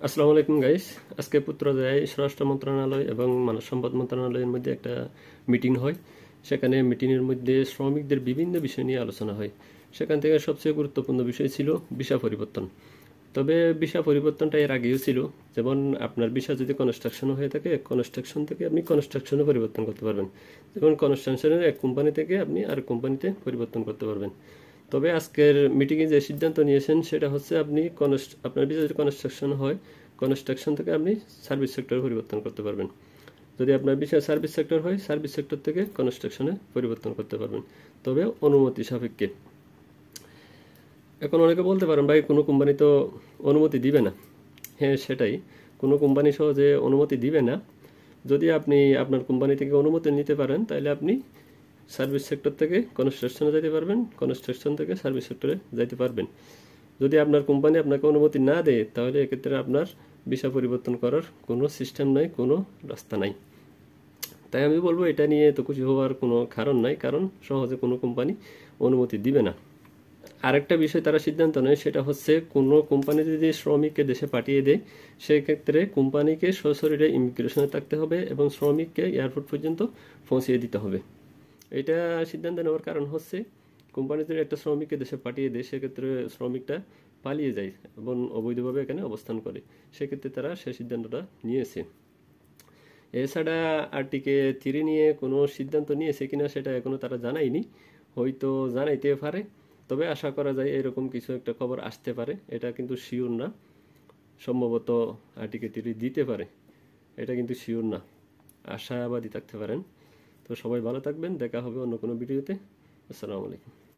আসসালামু আলাইকুম গাইস। আজকে পুত্রজায় স্বরাষ্ট্র মন্ত্রণালয় এবং মানব সম্পদ মন্ত্রণালয়ের মধ্যে একটা মিটিং হয়। সেখানে মিটিংয়ের মধ্যে শ্রমিকদের বিভিন্ন বিষয় নিয়ে আলোচনা হয়। সেখান থেকে সবচেয়ে গুরুত্বপূর্ণ বিষয় ছিল ভিসা পরিবর্তন। তবে ভিসা পরিবর্তনটা এর আগেও ছিল। যেমন আপনার ভিসা যদি কনস্ট্রাকশন হয়ে থাকে, কনস্ট্রাকশন থেকে আপনি কনস্ট্রাকশনে পরিবর্তন করতে পারবেন। যেমন কনস্ট্রাকশনের এক কোম্পানি থেকে আপনি আরেক কোম্পানিতে পরিবর্তন করতে পারবেন। তবে আজকের মিটিংয়ে যে সিদ্ধান্ত নিয়েছেন সেটা হচ্ছে আপনার ভিসা যদি কনস্ট্রাকশন হয়, কনস্ট্রাকশন থেকে আপনি সার্ভিস সেক্টরে পরিবর্তন করতে পারবেন। যদি আপনার ভিসা সার্ভিস সেক্টর হয়, সার্ভিস সেক্টর থেকে কনস্ট্রাকশনে পরিবর্তন করতে পারবেন, তবে অনুমতি সাপেক্ষে। এখন অনেকে বলতে পারেন, ভাই কোনো কোম্পানি তো অনুমতি দিবে না। হ্যাঁ, সেটাই, কোনো কোম্পানি সহজে অনুমতি দিবে না। যদি আপনি আপনার কোম্পানি থেকে অনুমতি নিতে পারেন, তাহলে আপনি সার্ভিস সেক্টর থেকে কনস্ট্রাকশনে যেতে পারবেন, কনস্ট্রাকশন থেকে সার্ভিস সেক্টরে যাইতে পারবেন। যদি আপনার কোম্পানি আপনাকে অনুমতি না দেয়, তাহলে এক্ষেত্রে আপনার ভিসা পরিবর্তন করার কোনো সিস্টেম নাই, কোনো রাস্তা নাই। তাই আমি বলবো, এটা নিয়ে তো খুশি হওয়ার কোনো কারণ নাই, কারণ সহজে কোনো কোম্পানি অনুমতি দিবে না। আরেকটা বিষয় তারা সিদ্ধান্ত নেয়, সেটা হচ্ছে কোনো কোম্পানি যদি শ্রমিককে দেশে পাঠিয়ে দেয়, সেক্ষেত্রে কোম্পানিকে সশরীরে ইমিগ্রেশনে থাকতে হবে এবং শ্রমিককে এয়ারপোর্ট পর্যন্ত পৌঁছিয়ে দিতে হবে। এটা সিদ্ধান্ত নেওয়ার কারণ হচ্ছে, কোম্পানি যদি একটা শ্রমিককে দেশে পাঠিয়ে দেয়, সেক্ষেত্রে শ্রমিকটা পালিয়ে যায় এবং অবৈধভাবে এখানে অবস্থান করে। সেক্ষেত্রে তারা সে সিদ্ধান্তটা নিয়েছে। এছাড়া আর্টিকেল 3 নিয়ে কোনো সিদ্ধান্ত নিয়েছে কিনা সেটা এখনো তারা জানায়নি, হয়তো জানাইতে পারে। তবে আশা করা যায় এরকম কিছু একটা খবর আসতে পারে, এটা কিন্তু শিওর না। সম্ভবত আর্টিকেল 3 দিতে পারে, এটা কিন্তু শিওর না, আশাবাদী থাকতে পারেন। তো সবাই ভালো থাকবেন, দেখা হবে অন্য কোনো ভিডিওতে। আসসালামু আলাইকুম।